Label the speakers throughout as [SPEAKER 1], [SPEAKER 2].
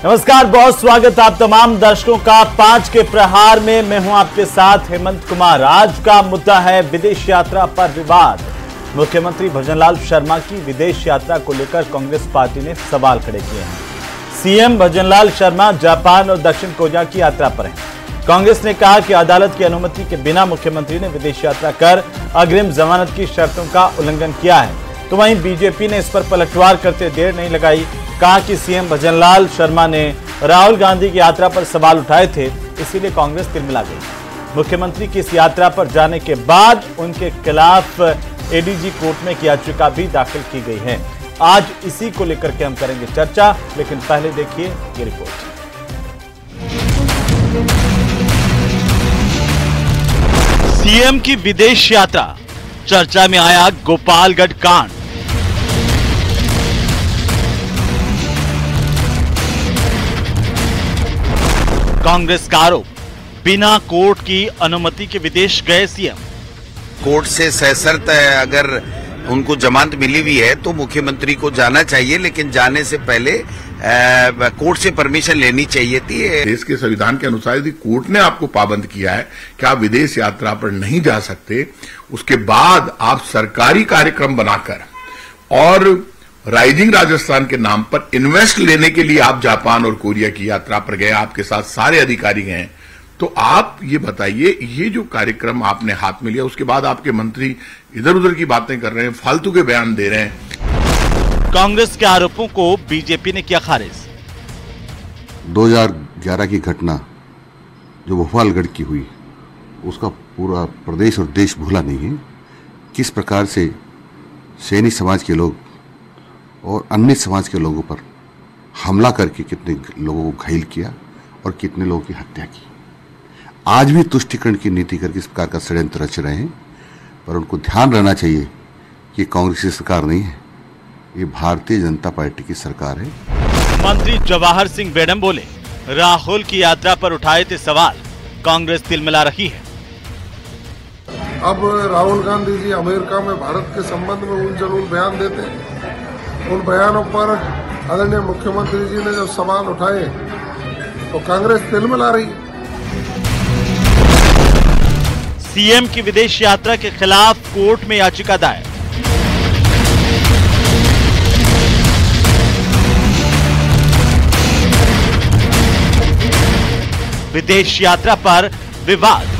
[SPEAKER 1] नमस्कार, बहुत स्वागत आप तमाम दर्शकों का 5 के प्रहार में। मैं हूं आपके साथ हेमंत कुमार। आज का मुद्दा है विदेश यात्रा पर विवाद। मुख्यमंत्री भजनलाल शर्मा की विदेश यात्रा को लेकर कांग्रेस पार्टी ने सवाल खड़े किए हैं। सीएम भजनलाल शर्मा जापान और दक्षिण कोरिया की यात्रा पर हैं। कांग्रेस ने कहा कि अदालत की अनुमति के बिना मुख्यमंत्री ने विदेश यात्रा कर अग्रिम जमानत की शर्तों का उल्लंघन किया है। तो वहीं बीजेपी ने इस पर पलटवार करते देर नहीं लगाई। कहा कि सीएम भजनलाल शर्मा ने राहुल गांधी की यात्रा पर सवाल उठाए थे, इसीलिए कांग्रेस तिलमिला गई। मुख्यमंत्री की इस यात्रा पर जाने के बाद उनके खिलाफ एडीजी कोर्ट में याचिका भी दाखिल की गई है। आज इसी को लेकर के हम करेंगे चर्चा, लेकिन पहले देखिए ये रिपोर्ट। सीएम की विदेश यात्रा, चर्चा में आया गोपालगढ़ कांड। कांग्रेस का आरोप, बिना कोर्ट की अनुमति के विदेश गए सीएम।
[SPEAKER 2] कोर्ट से सशर्त अगर उनको जमानत मिली हुई है तो मुख्यमंत्री को जाना चाहिए, लेकिन जाने से पहले कोर्ट से परमिशन लेनी चाहिए थी।
[SPEAKER 3] देश के संविधान के अनुसार यदि कोर्ट ने आपको पाबंद किया है कि आप विदेश यात्रा पर नहीं जा सकते, उसके बाद आप सरकारी कार्यक्रम बनाकर और राइजिंग राजस्थान के नाम पर इन्वेस्ट लेने के लिए आप जापान और कोरिया की यात्रा पर गए, आपके साथ सारे अधिकारी गए, तो आप ये बताइए, ये जो कार्यक्रम आपने हाथ में लिया, उसके बाद आपके मंत्री इधर उधर की बातें कर रहे हैं, फालतू के बयान दे रहे हैं।
[SPEAKER 1] कांग्रेस के आरोपों को बीजेपी ने किया खारिज।
[SPEAKER 4] 2011 की घटना जो गोपालगढ़ की हुई, उसका पूरा प्रदेश और देश भूला नहीं है। किस प्रकार से सैनी समाज के लोग और अन्य समाज के लोगों पर हमला करके कितने लोगों को घायल किया और कितने लोगों की हत्या की। आज भी तुष्टीकरण की नीति करके इस प्रकार का षड्यंत्र रच रहे हैं, पर उनको ध्यान रहना चाहिए कि कांग्रेस की सरकार नहीं है, ये भारतीय जनता पार्टी की सरकार है।
[SPEAKER 1] मंत्री जवाहर सिंह बेडम बोले, राहुल की यात्रा पर उठाए थे सवाल, कांग्रेस तिलमिला रही है।
[SPEAKER 5] अब राहुल गांधी जी अमेरिका में भारत के संबंध में उन जरूर बयान देते हैं, उन बयानों पर आदरणीय मुख्यमंत्री जी ने जब सवाल उठाए तो कांग्रेस तिलमिला रही।
[SPEAKER 1] सीएम की विदेश यात्रा के खिलाफ कोर्ट में याचिका दायर। विदेश यात्रा पर विवाद।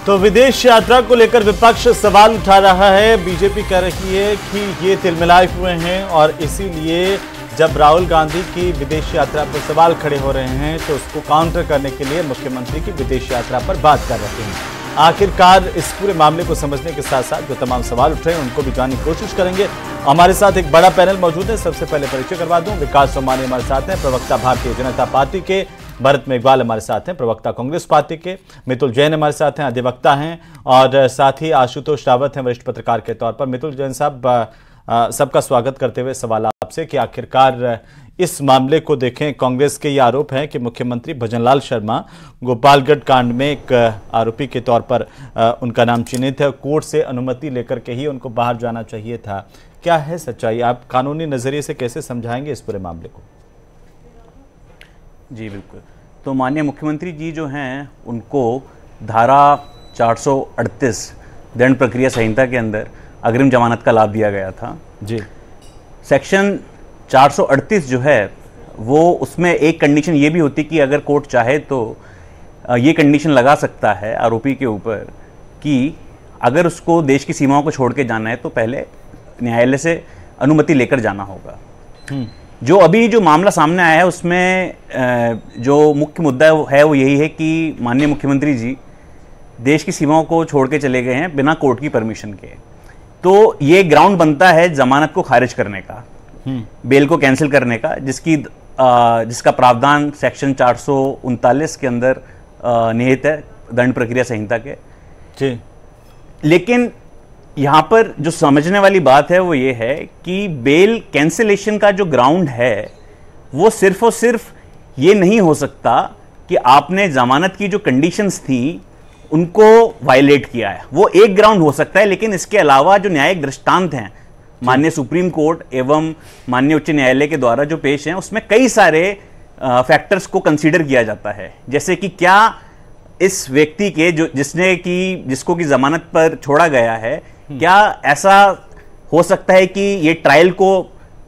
[SPEAKER 1] तो विदेश यात्रा को लेकर विपक्ष सवाल उठा रहा है। बीजेपी कह रही है कि ये तिलमिलाए हुए हैं और इसीलिए जब राहुल गांधी की विदेश यात्रा पर सवाल खड़े हो रहे हैं तो उसको काउंटर करने के लिए मुख्यमंत्री की विदेश यात्रा पर बात कर रहे हैं। आखिरकार इस पूरे मामले को समझने के साथ साथ जो तमाम सवाल उठ रहे हैं उनको भी जानने की कोशिश करेंगे। हमारे साथ एक बड़ा पैनल मौजूद है। सबसे पहले परिचय करवा दूं, विकास सोमानी हमारे साथ हैं, प्रवक्ता भारतीय जनता पार्टी के। भरत मेघवाल हमारे साथ हैं, प्रवक्ता कांग्रेस पार्टी के। मितुल जैन हमारे साथ हैं, अधिवक्ता हैं, और साथ ही आशुतोष रावत हैं, वरिष्ठ पत्रकार के तौर पर। मितुल जैन साहब, सबका स्वागत करते हुए सवाल आपसे कि आखिरकार इस मामले को देखें। कांग्रेस के ये आरोप है कि मुख्यमंत्री भजनलाल शर्मा गोपालगढ़ कांड में एक आरोपी के तौर पर उनका नाम चिन्हित है। कोर्ट से अनुमति लेकर के ही उनको बाहर जाना चाहिए था। क्या है सच्चाई? आप कानूनी नजरिए से कैसे समझाएंगे इस पूरे मामले को?
[SPEAKER 6] जी बिल्कुल। तो माननीय मुख्यमंत्री जी जो हैं, उनको धारा 438 दंड प्रक्रिया संहिता के अंदर अग्रिम जमानत का लाभ दिया गया था।
[SPEAKER 1] जी।
[SPEAKER 6] सेक्शन 438 जो है वो, उसमें एक कंडीशन ये भी होती कि अगर कोर्ट चाहे तो ये कंडीशन लगा सकता है आरोपी के ऊपर कि अगर उसको देश की सीमाओं को छोड़ के जाना है तो पहले न्यायालय से अनुमति लेकर जाना होगा। जो अभी जो मामला सामने आया है उसमें जो मुख्य मुद्दा है वो यही है कि माननीय मुख्यमंत्री जी देश की सीमाओं को छोड़ के चले गए हैं बिना कोर्ट की परमिशन के। तो ये ग्राउंड बनता है जमानत को खारिज करने का, बेल को कैंसिल करने का, जिसका प्रावधान सेक्शन 439 के अंदर निहित है दंड प्रक्रिया संहिता के।
[SPEAKER 1] जी।
[SPEAKER 6] लेकिन यहाँ पर जो समझने वाली बात है वो ये है कि बेल कैंसिलेशन का जो ग्राउंड है वो सिर्फ और सिर्फ ये नहीं हो सकता कि आपने जमानत की जो कंडीशंस थी उनको वायलेट किया है। वो एक ग्राउंड हो सकता है, लेकिन इसके अलावा जो न्यायिक दृष्टांत हैं माननीय सुप्रीम कोर्ट एवं माननीय उच्च न्यायालय के द्वारा जो पेश हैं उसमें कई सारे फैक्टर्स को कंसीडर किया जाता है, जैसे कि क्या इस व्यक्ति के जिसको की जमानत पर छोड़ा गया है, क्या ऐसा हो सकता है कि ये ट्रायल को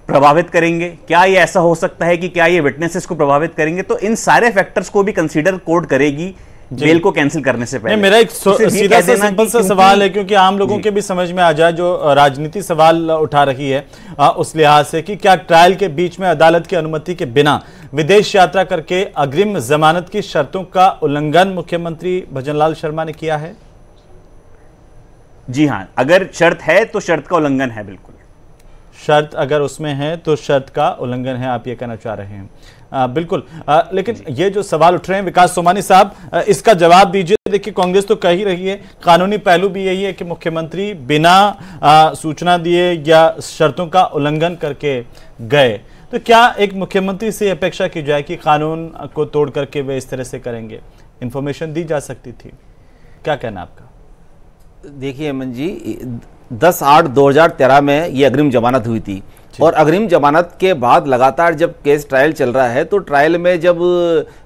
[SPEAKER 6] प्रभावित करेंगे, क्या ये ऐसा हो सकता है कि क्या ये विटनेसेस को प्रभावित करेंगे। तो इन सारे फैक्टर्स को भी कंसीडर कोर्ट करेगी बेल को कैंसिल करने से पहले।
[SPEAKER 1] मेरा एक सीधा सा सिंपल सा सवाल है, क्योंकि आम लोगों के भी समझ में आ जाए जो राजनीति सवाल उठा रही है उस लिहाज से कि क्या ट्रायल के बीच में अदालत की अनुमति के बिना विदेश यात्रा करके अग्रिम जमानत की शर्तों का उल्लंघन मुख्यमंत्री भजनलाल शर्मा ने किया है?
[SPEAKER 6] जी हां, अगर शर्त है तो शर्त का उल्लंघन है, बिल्कुल
[SPEAKER 1] शर्त अगर उसमें है तो शर्त का उल्लंघन है, आप ये कहना चाह रहे हैं। बिल्कुल। लेकिन ये जो सवाल उठ रहे हैं विकास सोमानी साहब, इसका जवाब दीजिए। देखिए कांग्रेस तो कह ही रही है, कानूनी पहलू भी यही है कि मुख्यमंत्री बिना सूचना दिए या शर्तों का उल्लंघन करके गए, तो क्या एक मुख्यमंत्री से अपेक्षा की जाए कि कानून को तोड़ करके वे इस तरह से करेंगे? इंफॉर्मेशन दी जा सकती थी, क्या कहना आपका?
[SPEAKER 7] देखिए हेमंत जी, 10/8/2013 में ये अग्रिम जमानत हुई थी और अग्रिम जमानत के बाद लगातार जब केस ट्रायल चल रहा है, तो ट्रायल में जब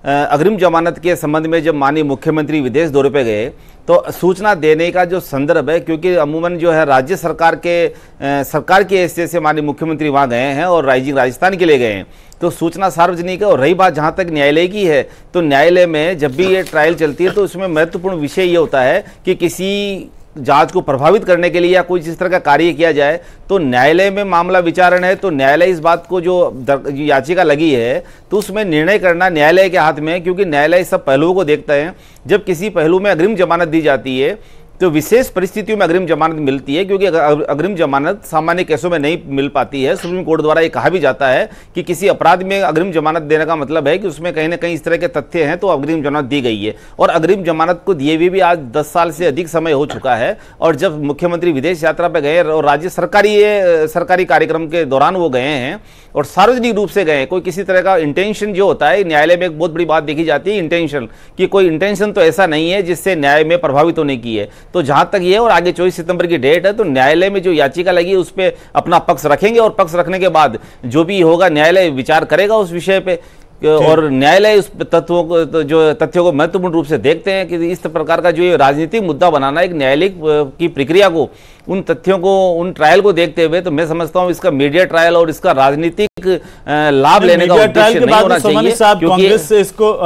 [SPEAKER 7] अग्रिम जमानत के संबंध में जब माननीय मुख्यमंत्री विदेश दौरे पे गए तो सूचना देने का जो संदर्भ है, क्योंकि अमूमन जो है राज्य सरकार की हैसियत से माननीय मुख्यमंत्री वहाँ गए हैं और राइजिंग राजस्थान के लिए गए हैं, तो सूचना सार्वजनिक है। और रही बात जहाँ तक न्यायालय की है, तो न्यायालय में जब भी ये ट्रायल चलती है तो उसमें महत्वपूर्ण विषय ये होता है कि किसी जांच को प्रभावित करने के लिए या कोई जिस तरह का कार्य किया जाए, तो न्यायालय में मामला विचारण है, तो न्यायालय इस बात को जो याचिका लगी है तो उसमें निर्णय करना न्यायालय के हाथ में है, क्योंकि न्यायालय सब पहलुओं को देखता है। जब किसी पहलू में अग्रिम जमानत दी जाती है तो विशेष परिस्थितियों में अग्रिम जमानत मिलती है, क्योंकि अग्रिम जमानत सामान्य केसों में नहीं मिल पाती है। सुप्रीम कोर्ट द्वारा ये कहा भी जाता है कि किसी अपराध में अग्रिम जमानत देने का मतलब है कि उसमें कहीं ना कहीं इस तरह के तथ्य हैं तो अग्रिम जमानत दी गई है। और अग्रिम जमानत को दिए हुए भी आज 10 साल से अधिक समय हो चुका है, और जब मुख्यमंत्री विदेश यात्रा पर गए और राज्य सरकारी कार्यक्रम के दौरान वो गए हैं और सार्वजनिक रूप से गए, कोई किसी तरह का इंटेंशन जो होता है, न्यायालय में एक बहुत बड़ी बात देखी जाती है इंटेंशन, कि कोई इंटेंशन तो ऐसा नहीं है जिससे न्याय में प्रभावित होने की है। तो जहां तक ये और आगे 24 सितंबर की डेट है, तो न्यायालय में जो याचिका लगी है उस पर अपना पक्ष रखेंगे और पक्ष रखने के बाद जो भी होगा न्यायालय विचार करेगा उस विषय पे। और न्यायालय उस तत्वों को जो तथ्यों को महत्वपूर्ण रूप से देखते हैं कि इस प्रकार का जो ये राजनीतिक मुद्दा बनाना एक न्यायालयिक की प्रक्रिया को, उन तथ्यों को, उन ट्रायल को देखते हुए, तो मैं समझता हूं इसका मीडिया ट्रायल और इसका राजनीतिक लाभ लेने का उद्देश्य नहीं होना चाहिए।
[SPEAKER 1] कांग्रेस से इसको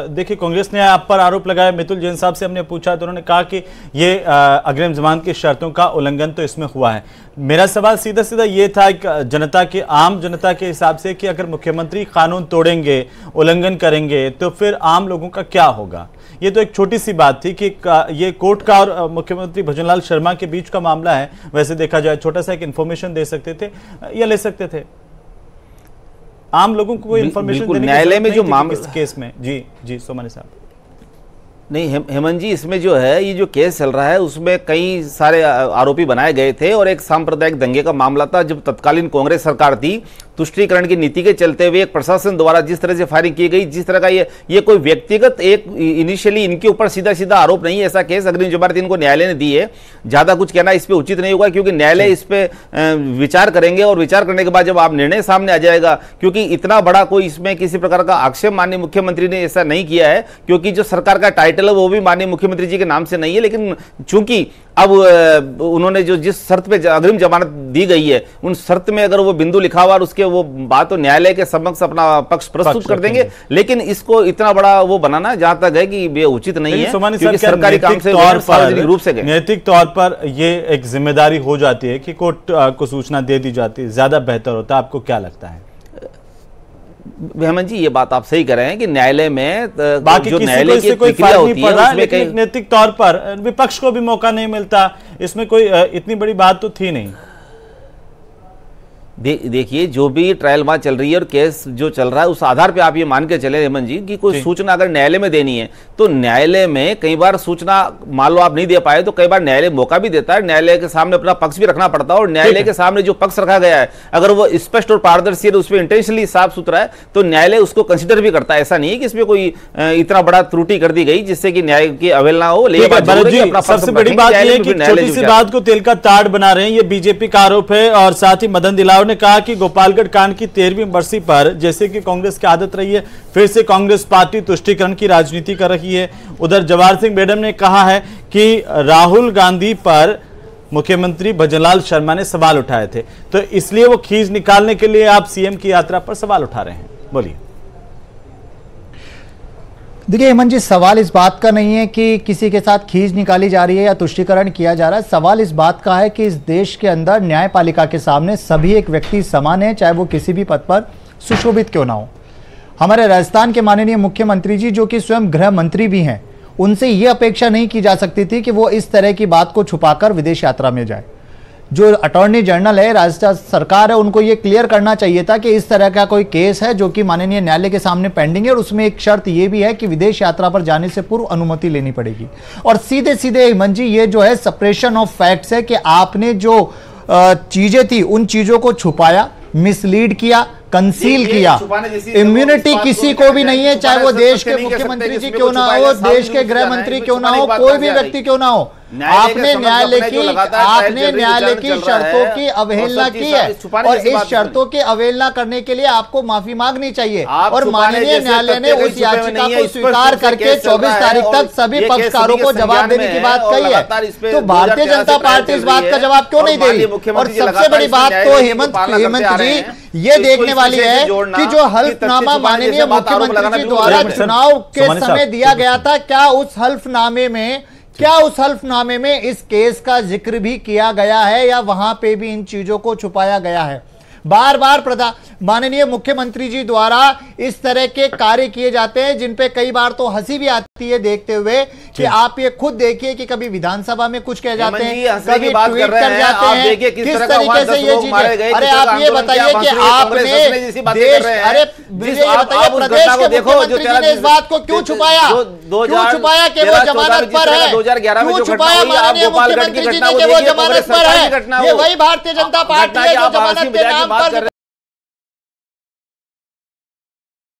[SPEAKER 1] देखिए, कांग्रेस ने आप पर आरोप लगाया, मितुल जैन साहब से हमने पूछा तो उन्होंने कहा कि ये अग्रिम जमानत की शर्तों का उल्लंघन तो इसमें हुआ है। मेरा सवाल सीधा सीधा ये था जनता के, आम जनता के हिसाब से, कि अगर मुख्यमंत्री कानून तोड़ेंगे, उल्लंघन करेंगे, तो फिर आम लोगों का क्या होगा? ये तो एक छोटी सी बात थी कि ये कोर्ट का और मुख्यमंत्री भजनलाल शर्मा के बीच का मामला है। वैसे देखा जाए छोटा सा एक इंफॉर्मेशन दे सकते थे या ले सकते थे, आम लोगों को कोई इंफॉर्मेशन
[SPEAKER 7] न्यायालय में जो मामला
[SPEAKER 1] इस केस में। जी सोमानी साहब।
[SPEAKER 7] नहीं हेमंत जी, इसमें जो है ये जो केस चल रहा है उसमें कई सारे आरोपी बनाए गए थे और एक सांप्रदायिक दंगे का मामला था। जब तत्कालीन कांग्रेस सरकार थी, तुष्टीकरण की नीति के चलते हुए एक प्रशासन द्वारा जिस तरह से फायरिंग की गई, जिस तरह का ये कोई व्यक्तिगत एक इनिशियली इनके ऊपर सीधा सीधा आरोप नहीं है। ऐसा केस अग्रिम जमानत इनको न्यायालय ने दी है, ज्यादा कुछ कहना इस पे उचित नहीं होगा, क्योंकि न्यायालय इस पे विचार करेंगे और विचार करने के बाद जब आप निर्णय सामने आ जाएगा, क्योंकि इतना बड़ा कोई इसमें किसी प्रकार का आक्षेप माननीय मुख्यमंत्री ने ऐसा नहीं किया है, क्योंकि जो सरकार का टाइटल है वो भी माननीय मुख्यमंत्री जी के नाम से नहीं है। लेकिन चूंकि अब उन्होंने जो जिस शर्त पे अग्रिम जमानत दी गई है, उन शर्त में अगर वो बिंदु लिखा हुआ और उसके वो बात तो न्यायालय के समक्ष अपना पक्ष प्रस्तुत कर देंगे, लेकिन इसको इतना बड़ा वो बनाना जहां तक है कि ये उचित नहीं है, क्योंकि सरकारी काम से सार्वजनिक रूप से
[SPEAKER 1] नैतिक तौर पर ये एक जिम्मेदारी हो जाती है कि कोर्ट को सूचना दे दी जाती है, ज्यादा बेहतर होता है। आपको क्या लगता है?
[SPEAKER 7] हेमंत जी, ये बात आप सही कर रहे हैं कि न्यायालय में
[SPEAKER 1] बाकी जो न्यायालय की प्रक्रिया होती है, लेकिन नैतिक तौर पर विपक्ष को भी मौका नहीं मिलता, इसमें कोई इतनी बड़ी बात तो थी नहीं।
[SPEAKER 7] देखिए जो भी ट्रायल वहां चल रही है और केस जो चल रहा है उस आधार पे आप ये मान के चले हेमंत जी कि कोई सूचना अगर न्यायालय में देनी है तो न्यायालय में कई बार सूचना मान लो आप नहीं दे पाए तो कई बार न्यायालय मौका भी देता है, न्यायालय के सामने अपना पक्ष भी रखना पड़ता है और न्यायालय के सामने जो पक्ष रखा गया है अगर वो स्पष्ट और पारदर्शी है, उस पर इंटेंशनली साफ सुथरा है तो न्यायालय उसको कंसिडर भी करता है। ऐसा नहीं है कि इसमें कोई इतना बड़ा त्रुटि कर दी गई जिससे कि न्याय की अवहेलना हो। लेकिन
[SPEAKER 1] सबसे बड़ी बात यह है कि छोटी सी बात को तेल का ताड़ बना रहे हैं, ये बीजेपी का आरोप है। और साथ ही मदन दिलावर ने कहा कि गोपालगढ़ कांड की 13वीं बरसी पर जैसे कि कांग्रेस की आदत रही है फिर से कांग्रेस पार्टी तुष्टीकरण की राजनीति कर रही है। उधर जवाहर सिंह मेडम ने कहा है कि राहुल गांधी पर मुख्यमंत्री भजनलाल शर्मा ने सवाल उठाए थे तो इसलिए वो खींच निकालने के लिए आप सीएम की यात्रा पर सवाल उठा रहे हैं। बोलिए।
[SPEAKER 8] देखिए हेमंत जी, सवाल इस बात का नहीं है कि किसी के साथ खींच निकाली जा रही है या तुष्टीकरण किया जा रहा है। सवाल इस बात का है कि इस देश के अंदर न्यायपालिका के सामने सभी एक व्यक्ति समान है, चाहे वो किसी भी पद पर सुशोभित क्यों ना हो। हमारे राजस्थान के माननीय मुख्यमंत्री जी जो कि स्वयं गृह मंत्री भी हैं, उनसे ये अपेक्षा नहीं की जा सकती थी कि वो इस तरह की बात को छुपाकर विदेश यात्रा में जाए। जो अटॉर्नी जनरल है, राजस्थान सरकार है, उनको ये क्लियर करना चाहिए था कि इस तरह का कोई केस है जो कि माननीय न्यायालय के सामने पेंडिंग है और उसमें एक शर्त ये भी है कि विदेश यात्रा पर जाने से पूर्व अनुमति लेनी पड़ेगी। और सीधे सीधे हेमंत जी ये जो है सप्रेशन ऑफ फैक्ट्स है कि आपने जो चीजें थी उन चीजों को छुपाया, मिसलीड किया, कंसील किया। इम्यूनिटी किसी को भी नहीं है, चाहे वो देश के मुख्यमंत्री जी क्यों ना हो, देश के गृह मंत्री क्यों ना हो, कोई भी व्यक्ति क्यों ना हो। आपने न्यायालय की शर्तों की अवहेलना की है और इस शर्तों की अवहेलना करने के लिए आपको माफी मांगनी चाहिए। और माननीय न्यायालय ने उस याचिका को स्वीकार करके 24 तारीख तक सभी पक्षकारों को जवाब देने की बात कही है। तो भारतीय जनता पार्टी इस बात का जवाब क्यों नहीं दे रही? और सबसे बड़ी बात तो हेमंत जी ये देखने वाली है कि जो हल्फनामा माननीय मुख्यमंत्री जी द्वारा चुनाव के समय दिया गया था, क्या उस हल्फनामे में इस केस का जिक्र भी किया गया है या वहां पे भी इन चीजों को छुपाया गया है? बार बार माननीय मुख्यमंत्री जी द्वारा इस तरह के कार्य किए जाते हैं जिन पे कई बार तो हंसी भी आती है देखते हुए कि आप ये खुद देखिए कि कभी विधानसभा में कुछ कह जाते हैं, कभी ट्वीट कर जाते हैं, किस तरीके से ये चीजें। अरे आप ये बताइए कि आपने देश, अरे मुझे ये बताइए प्रदेश के मुख्यमंत्री जी ने इस बात को क्यों छुपाया कि वो जमानत पर है? क्यों छुपाया माननीय मुख्यमंत्री जी ने कि वो जमानत पर है? ये वही भारतीय जनता पार्टी है जो जमानत के नाम पर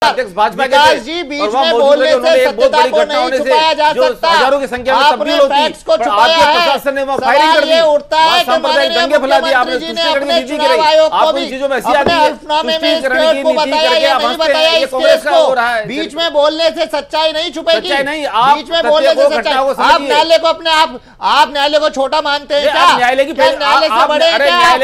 [SPEAKER 8] विकास जी बीच में बोलने से सत्यता को नहीं छुपाया जा सकता।
[SPEAKER 7] हजारों की संख्या में
[SPEAKER 8] आपने फैक्ट्स को छुपाया है। सवाल ये उठता है कि माननीय मुख्यमंत्री जी ने अपने चुनाव आयोग को भी अपने हल्फनामे में इस केस को बताया या नहीं बताया, इस केस को बीच में बोलने से सच्चाई नहीं छुपेगी। बीच में बोलने से सच्चाई, आप न्यायालय को अपने आप न्यायालय को छोटा मानते हैं क्या? न्यायालय से बड़े हैं क्या?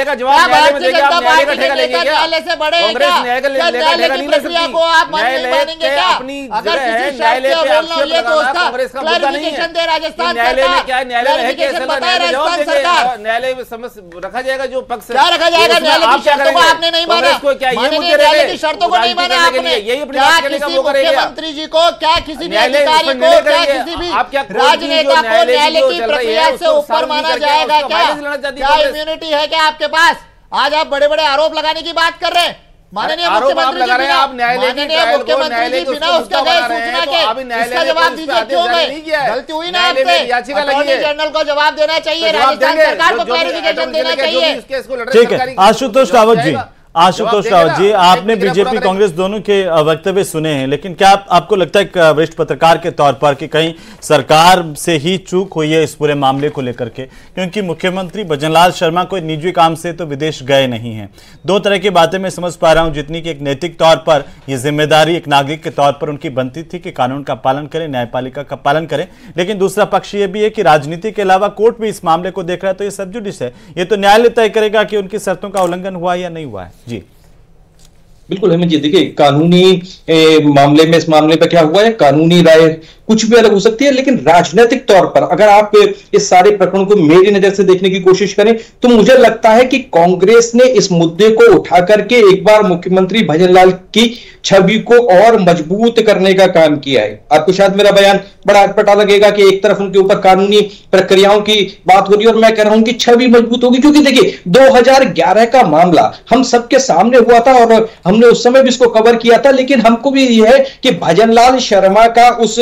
[SPEAKER 8] भारतीय जनता पार्टी के नेता न्यायालय से बड़े हैं क्या? न्यायालय की प्रक्रिया को आप मानेंगे क्या? अगर किसी शर्त पे बोलना हो तो उसका क्लैरिफिकेशन दे राजस्थान सरकार, क्लैरिफिकेशन बताए राजस्थान सरकार।
[SPEAKER 7] न्यायालय में समझ रखा जाएगा जो पक्ष
[SPEAKER 8] क्या रखा जाएगा? न्यायालय की शर्तों को आपने नहीं माना, न्यायालय की शर्तों को नहीं माना आपने। क्या किसी मुख्यमंत्री जी को, क्या किसी भी अधिकारी को, क्या किसी भी राजनेता को न्यायालय की प्रक्रिया से ऊपर माना जाएगा क्या? क्या इम्यूनिटी है क्या आपके पास? आज आप बड़े बड़े आरोप लगाने की बात कर रहे हैं। माननीय मुख्यमंत्री जी बिना उसका गए सूचना के इसका जवाब दीजिए क्यों गए? गलती हुई ना आपसे। अटॉर्नी जनरल को जवाब देना चाहिए, राजस्थान सरकार को क्लैरिफिकेशन देना चाहिए।
[SPEAKER 1] ठीक है आशुतोष रावत जी, आपने बीजेपी कांग्रेस दोनों के वक्तव्य सुने हैं, लेकिन क्या आपको लगता है एक वरिष्ठ पत्रकार के तौर पर कि कहीं सरकार से ही चूक हुई है इस पूरे मामले को लेकर के? क्योंकि मुख्यमंत्री भजनलाल शर्मा कोई निजी काम से तो विदेश गए नहीं हैं। दो तरह की बातें मैं समझ पा रहा हूं, जितनी कि एक नैतिक तौर पर यह जिम्मेदारी एक नागरिक के तौर पर उनकी बनती थी कि कानून का पालन करें, न्यायपालिका का पालन करें, लेकिन दूसरा पक्ष ये भी है कि राजनीति के अलावा कोर्ट भी इस मामले को देख रहा है, तो ये सब जुडिस है, ये तो न्यायालय तय करेगा कि उनकी शर्तों का उल्लंघन हुआ या नहीं हुआ है। जी
[SPEAKER 9] बिल्कुल हेमंत जी, देखिए कानूनी मामले में, इस मामले पर क्या हुआ है, कानूनी राय कुछ भी अलग हो सकती है, लेकिन राजनीतिक तौर पर अगर आप इस सारे प्रकरण को मेरी नजर से देखने की कोशिश करें तो मुझे लगता है कि कांग्रेस ने इस मुद्दे को उठा करके एक बार मुख्यमंत्री भजनलाल की छवि को और मजबूत करने का काम किया है। आपको शायद मेरा बयान बड़ा अटपटा लगेगा कि एक तरफ उनके ऊपर कानूनी प्रक्रियाओं की बात हो रही है और मैं कह रहा हूं कि छवि मजबूत होगी, क्योंकि देखिए 2011 का मामला हम सबके सामने हुआ था और हमने उस समय भी इसको कवर किया था, लेकिन हमको भी यह है कि भजनलाल शर्मा का उस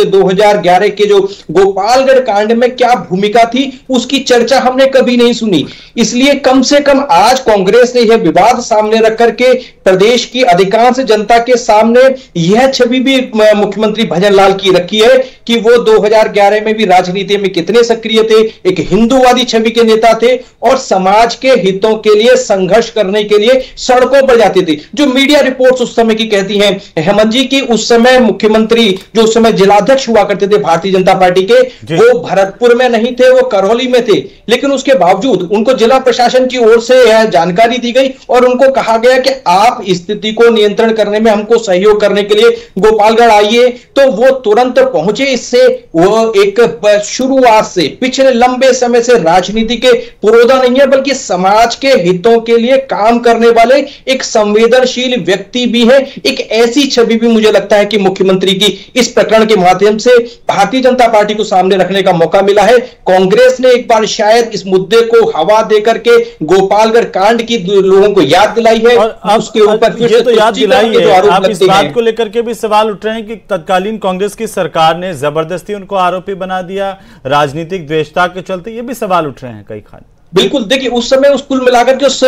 [SPEAKER 9] 2011 के जो गोपालगढ़ कांड में क्या भूमिका थी उसकी चर्चा हमने कभी नहीं सुनी। इसलिए कम से कम आज कांग्रेस ने यह विवाद सामने रख करके प्रदेश की अधिकांश जनता के सामने यह छवि भी मुख्यमंत्री भजनलाल की रखी है कि वो 2011 में भी राजनीति में कितने सक्रिय थे, एक हिंदूवादी छवि के नेता थे और समाज के हितों के लिए संघर्ष करने के लिए सड़कों पर जाते थे। जो मीडिया रिपोर्ट्स उस समय की कहती हैं हेमंत जी की उस समय मुख्यमंत्री जो उस समय जिलाध्यक्ष हुआ करते थे भारतीय जनता पार्टी के, वो भरतपुर में नहीं थे, वो करौली में थे, लेकिन उसके बावजूद उनको जिला प्रशासन की ओर से यह जानकारी दी गई और उनको कहा गया कि आप स्थिति को नियंत्रण करने में हमको सहयोग करने के लिए गोपालगढ़ आइए, तो वो तुरंत पहुंचे। इससे वो एक शुरुआत से पिछले लंबे समय से राजनीति के पुरोधा नहीं है बल्कि समाज के हितों के लिए काम करने वाले एक संवेदनशील व्यक्ति भी है। एक ऐसी छवि भी मुझे लगता है कि मुख्यमंत्री की इस प्रकरण के माध्यम से भारतीय जनता पार्टी को सामने रखने का मौका मिला है। कांग्रेस ने एक बार शायद इस मुद्दे को हवा देकर के गोपालगढ़ कांड की लोगों को याद दिलाई है और उसके ऊपर फिर से
[SPEAKER 1] याद दिलाई है। आप इस बात को लेकर के भी सवाल उठ रहे हैं कि तत्कालीन कांग्रेस की सरकार ने जबरदस्ती उनको आरोपी बना दिया राजनीतिक द्वेषता के चलते, ये भी सवाल उठ रहे हैं कई खान।
[SPEAKER 9] बिल्कुल, देखिए उस समय उस कुल मिलाकर के उस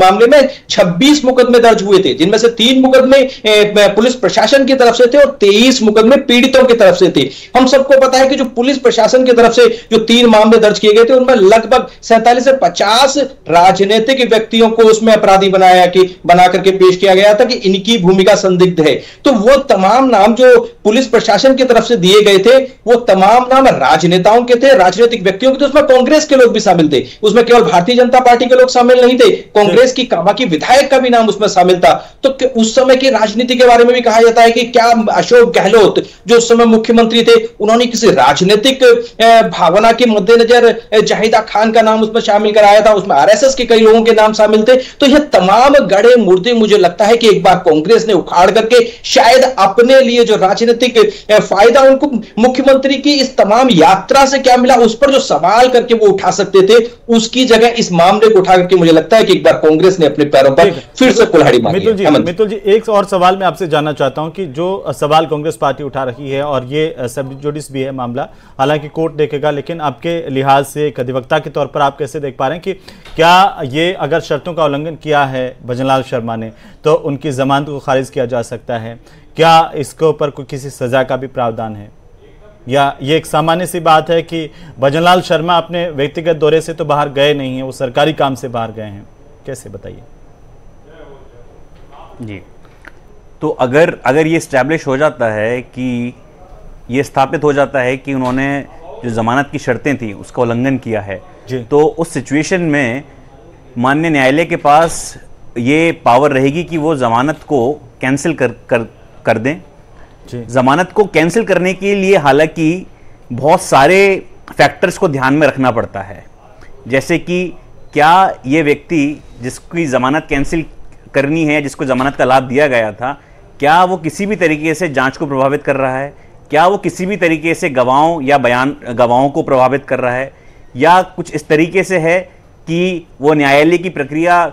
[SPEAKER 9] मामले में 26 मुकदमे दर्ज हुए थे, जिनमें से 3 मुकदमे पुलिस प्रशासन की तरफ से थे और 23 मुकदमे पीड़ितों की तरफ से थे। हम सबको पता है कि जो पुलिस प्रशासन की तरफ से जो 3 मामले दर्ज किए गए थे उनमें लगभग 47 से 50 राजनीतिक व्यक्तियों को उसमें अपराधी बना करके पेश किया गया था कि इनकी भूमिका संदिग्ध है। तो वो तमाम नाम जो पुलिस प्रशासन की तरफ से दिए गए थे वो तमाम नाम राजनेताओं के थे, राजनीतिक व्यक्तियों के थे, उसमें कांग्रेस के लोग भी शामिल थे, उसमें केवल भारतीय जनता पार्टी के लोग शामिल नहीं थे, कांग्रेस की कामा की विधायक का भी नाम उसमें शामिल था। तो उस समय की राजनीति के बारे में भी कहा जाता है कि क्या अशोक गहलोत जो उस समय मुख्यमंत्री थे उन्होंने किसी राजनीतिक भावना के मद्देनजर जाहिदा खान का नाम उसमें शामिल कराया था, उसमें आरएसएस के कई लोगों के नाम शामिल थे। तो यह तमाम गड़े मुर्दे मुझे लगता है कि एक बार कांग्रेस ने उखाड़ करके शायद अपने लिए जो राजनीतिक फायदा उनको मुख्यमंत्री की इस तमाम यात्रा से क्या मिला उस पर जो सवाल करके वो उठा सकते थे, उसकी जगह इस मामले को उठा करके मुझे लगता है कि एक बार कांग्रेस ने अपने पैरों पर फिर से कुल्हाड़ी मारी है।
[SPEAKER 1] मितुल जी, एक और सवाल मैं आपसे जानना चाहता हूं कि जो सवाल कांग्रेस पार्टी उठा रही है और ये सब जुडिस भी है मामला, हालांकि कोर्ट देखेगा, लेकिन आपके लिहाज से एक अधिवक्ता के तौर पर आप कैसे देख पा रहे हैं कि क्या ये अगर शर्तों का उल्लंघन किया है भजनलाल शर्मा ने तो उनकी जमानत को खारिज किया जा सकता है? क्या इसके ऊपर कोई किसी सजा का भी प्रावधान है, या ये एक सामान्य सी बात है कि भजनलाल शर्मा अपने व्यक्तिगत दौरे से तो बाहर गए नहीं हैं, वो सरकारी काम से बाहर गए हैं? कैसे बताइए
[SPEAKER 6] जी। तो अगर ये स्टैब्लिश हो जाता है कि ये स्थापित हो जाता है कि उन्होंने जो जमानत की शर्तें थी उसका उल्लंघन किया है, तो उस सिचुएशन में माननीय न्यायालय के पास ये पावर रहेगी कि वो जमानत को कैंसिल कर दें। जमानत को कैंसिल करने के लिए हालांकि बहुत सारे फैक्टर्स को ध्यान में रखना पड़ता है, जैसे कि क्या ये व्यक्ति जिसकी जमानत कैंसिल करनी है, जिसको जमानत का लाभ दिया गया था, क्या वो किसी भी तरीके से जांच को प्रभावित कर रहा है, क्या वो किसी भी तरीके से गवाहों को प्रभावित कर रहा है, या कुछ इस तरीके से है कि वो न्यायालय की प्रक्रिया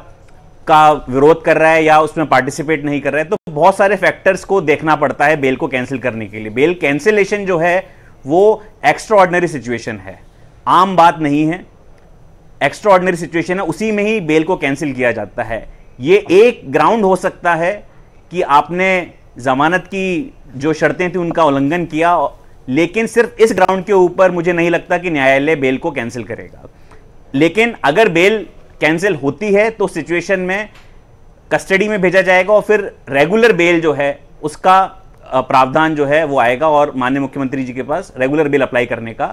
[SPEAKER 6] का विरोध कर रहा है या उसमें पार्टिसिपेट नहीं कर रहा है। तो बहुत सारे फैक्टर्स को देखना पड़ता है बेल को कैंसिल करने के लिए। बेल कैंसिलेशन जो है वो एक्स्ट्रा ऑर्डिनरी सिचुएशन है, आम बात नहीं है, एक्स्ट्रा ऑर्डिनरी सिचुएशन है, उसी में ही बेल को कैंसिल किया जाता है। ये एक ग्राउंड हो सकता है कि आपने जमानत की जो शर्तें थी उनका उल्लंघन किया, लेकिन सिर्फ इस ग्राउंड के ऊपर मुझे नहीं लगता कि न्यायालय बेल को कैंसिल करेगा। लेकिन अगर बेल कैंसिल होती है तो सिचुएशन में कस्टडी में भेजा जाएगा और फिर रेगुलर बेल जो है उसका प्रावधान जो है वो आएगा और माननीय मुख्यमंत्री जी के पास रेगुलर बेल अप्लाई करने का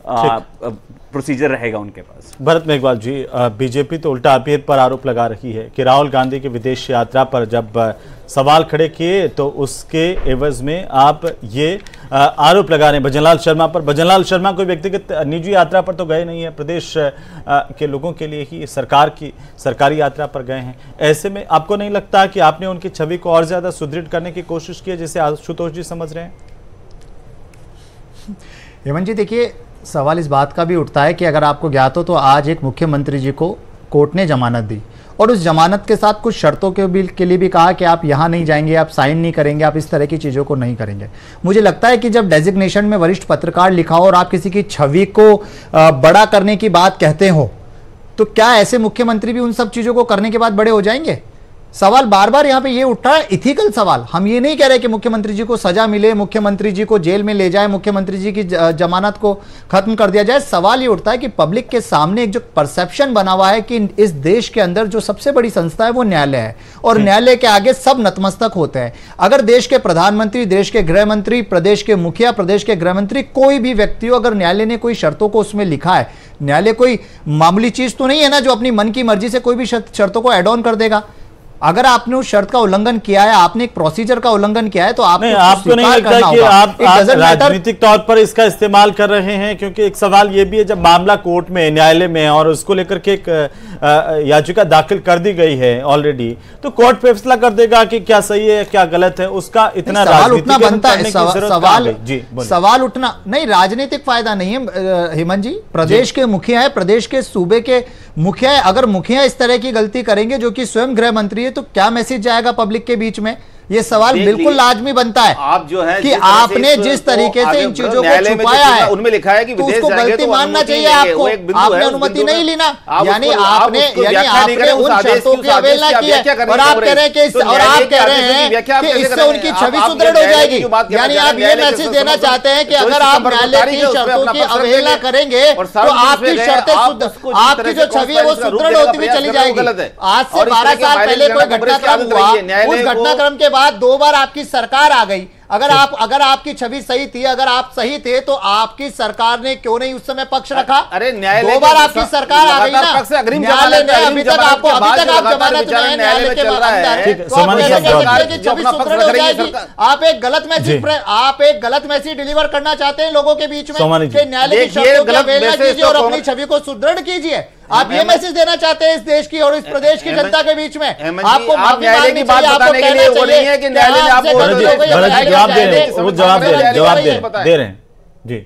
[SPEAKER 6] प्रोसीजर रहेगा उनके पास।
[SPEAKER 1] भरत मेघवाल जी, बीजेपी तो उल्टा आप पर आरोप लगा रही है कि राहुल गांधी की विदेश यात्रा पर जब सवाल खड़े किए तो उसके एवज में आप ये आरोप लगा रहे हैं भजनलाल शर्मा पर। भजनलाल शर्मा कोई व्यक्तिगत निजी यात्रा पर तो गए नहीं है, प्रदेश के लोगों के लिए ही सरकार की सरकारी यात्रा पर गए हैं। ऐसे में आपको नहीं लगता कि आपने उनकी छवि को और ज्यादा सुदृढ़ करने की कोशिश की है, जिसे आशुतोष जी समझ रहे हैं?
[SPEAKER 8] हेमंत जी, देखिए, सवाल इस बात का भी उठता है कि अगर आपको ज्ञात हो तो आज एक मुख्यमंत्री जी को कोर्ट ने जमानत दी और उस जमानत के साथ कुछ शर्तों के लिए भी कहा कि आप यहां नहीं जाएंगे, आप साइन नहीं करेंगे, आप इस तरह की चीज़ों को नहीं करेंगे। मुझे लगता है कि जब डेजिग्नेशन में वरिष्ठ पत्रकार लिखा हो और आप किसी की छवि को बड़ा करने की बात कहते हो तो क्या ऐसे मुख्यमंत्री भी उन सब चीज़ों को करने के बाद बड़े हो जाएंगे? सवाल बार बार यहां पे ये उठ रहा है, इथिकल सवाल। हम ये नहीं कह रहे कि मुख्यमंत्री जी को सजा मिले, मुख्यमंत्री जी को जेल में ले जाए, मुख्यमंत्री जी की जमानत को खत्म कर दिया जाए। सवाल ये उठता है कि पब्लिक के सामने एक जो परसेप्शन बना हुआ है कि इस देश के अंदर जो सबसे बड़ी संस्था है वो न्यायालय है और न्यायालय के आगे सब नतमस्तक होते हैं। अगर देश के प्रधानमंत्री, देश के गृह मंत्री, प्रदेश के मुखिया, प्रदेश के गृह मंत्री, कोई भी व्यक्ति हो, अगर न्यायालय ने कोई शर्तों को उसमें लिखा है, न्यायालय कोई मामूली चीज तो नहीं है ना जो अपनी मन की मर्जी से कोई भी शर्तों को एड ऑन कर देगा। अगर आपने उस शर्त का उल्लंघन किया है, आपने एक प्रोसीजर का उल्लंघन किया है तो आपको
[SPEAKER 1] नहीं लगता कि आप राजनीतिक तौर पर इसका इस्तेमाल कर रहे हैं? क्योंकि एक सवाल यह भी है, जब मामला कोर्ट में, न्यायालय में और उसको लेकर के एक याचिका दाखिल कर दी गई है ऑलरेडी, तो कोर्ट फैसला कर देगा कि क्या सही है क्या गलत है। उसका इतना
[SPEAKER 8] सवाल उठना बनता है, सवाल उठना नहीं, राजनीतिक फायदा नहीं है हेमंत जी। प्रदेश के मुखिया है, प्रदेश के सूबे के मुखिया है, अगर मुखिया इस तरह की गलती करेंगे जो कि स्वयं गृह मंत्री है तो क्या मैसेज जाएगा पब्लिक के बीच में? ये सवाल बिल्कुल लाजमी बनता है
[SPEAKER 7] आप जो है
[SPEAKER 8] कि आपने जिस तरीके से इन चीजों को छुपाया है
[SPEAKER 7] उनमें लिखा है कि
[SPEAKER 8] तो उसको गलती मानना चाहिए आपको। आपने अनुमति नहीं लेना, यानी आपने उन शर्तों की अवहेलना की है और आप कह रहे हैं कि इससे उनकी छवि सुदृढ़ हो जाएगी। यानी आप ये मैसेज देना चाहते हैं कि अगर आप न्यायालय की शर्तों की अवहेलना करेंगे तो आपकी शर्तें, आपकी जो छवि है वो सुदृढ़ होती हुई चली जाएगी। आज से 12 साल पहले कोई घटनाक्रम हुआ, उस घटनाक्रम के बाद 2 बार आपकी सरकार आ गई। अगर आपकी छवि सही थी, अगर आप सही थे तो आपकी सरकार ने क्यों नहीं उस समय पक्ष रखा?
[SPEAKER 7] अरे न्यायालय
[SPEAKER 8] 2 बार आपकी सरकार आ गई ना, न्यायालय ने अभी तक आप जमानत में है, न्यायालय के अंदर छवि सुदृढ़ हो जाएगी। आप एक गलत मैसेज डिलीवर करना चाहते हैं लोगों के बीच में कि न्यायालय की शर्तों की अवहेलना कीजिए और अपनी छवि को सुदृढ़ कीजिए। आप ये मैसेज देना चाहते हैं इस देश की और इस प्रदेश की जनता के बीच में? आपको
[SPEAKER 7] न्यायालय की बात बताने के लिए वो नहीं है कि न्यायालय ने आपको
[SPEAKER 1] जवाब दे रहे हैं जी।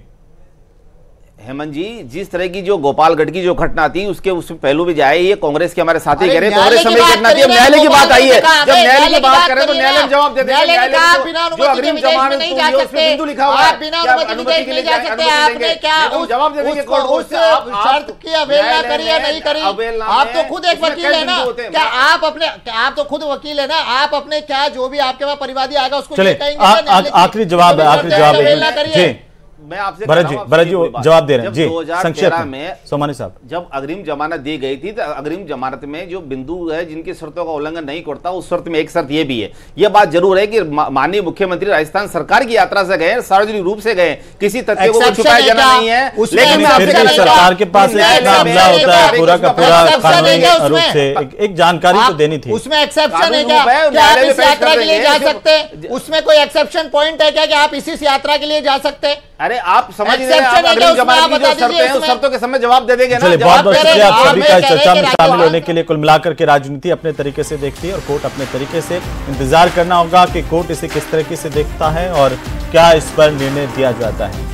[SPEAKER 7] हेमंत जी, जिस तरह की जो गोपालगढ़ की जो घटना थी उसके उस पहलू भी जाए, ये कांग्रेस के हमारे साथी कह रहे हैं कांग्रेस समय की घटना थी। अब न्यायालय की बात आई है, जब न्यायालय की बात करें तो न्यायालय जवाब दे देगा। जो अग्रिम जमानत उसमें बिंदु लिखा हुआ है, अनुमति के लिए जा सकते हैं, आपने क्या जवाब दे देंगे कोर्ट उस
[SPEAKER 8] शर्त की अवहेलना करी या नहीं करी? आप तो खुद एक वकील है ना, क्या आप तो खुद वकील है ना, आप अपने क्या जो भी आपके पास परिवादी आएगा उसको कहेंगे?
[SPEAKER 1] आखिरी जवाब है
[SPEAKER 7] मैं आपसे
[SPEAKER 1] भरत जी जवाब दे रहे हैं जी, संक्षेप में। सोमानी साहब,
[SPEAKER 7] जब अग्रिम जमानत दी गई थी तो अग्रिम जमानत में जो बिंदु है जिनकी शर्तों का उल्लंघन नहीं करता, उस शर्त में एक शर्त यह भी है, यह बात जरूर है कि माननीय मुख्यमंत्री राजस्थान सरकार की यात्रा से गए, सार्वजनिक रूप से गए, किसी तथ्य को छुपाया जाना नहीं है।
[SPEAKER 1] लेकिन सरकार के पास मामला होता है पूरा का पूरा कानूनी रूप से एक जानकारी तो देनी थी।
[SPEAKER 8] उसमें एक्सेप्शन है क्या? आप इस यात्रा के लिए जा सकते हैं? उसमें कोई एक्सेप्शन पॉइंट है क्या कि आप इसी यात्रा के लिए जा सकते हैं?
[SPEAKER 7] अरे आप समझ नहीं रहे, आप अग्रिम जमानत की जो शर्तें हैं उस शर्तों के समय जवाब दे देंगे ना।
[SPEAKER 1] बहुत बहुत शुक्रिया आप सभी का चर्चा में शामिल होने के लिए। कुल मिलाकर के राजनीति अपने तरीके से देखती है और कोर्ट अपने तरीके से। इंतजार करना होगा कि कोर्ट इसे किस तरीके से देखता है और क्या इस पर निर्णय दिया जाता है।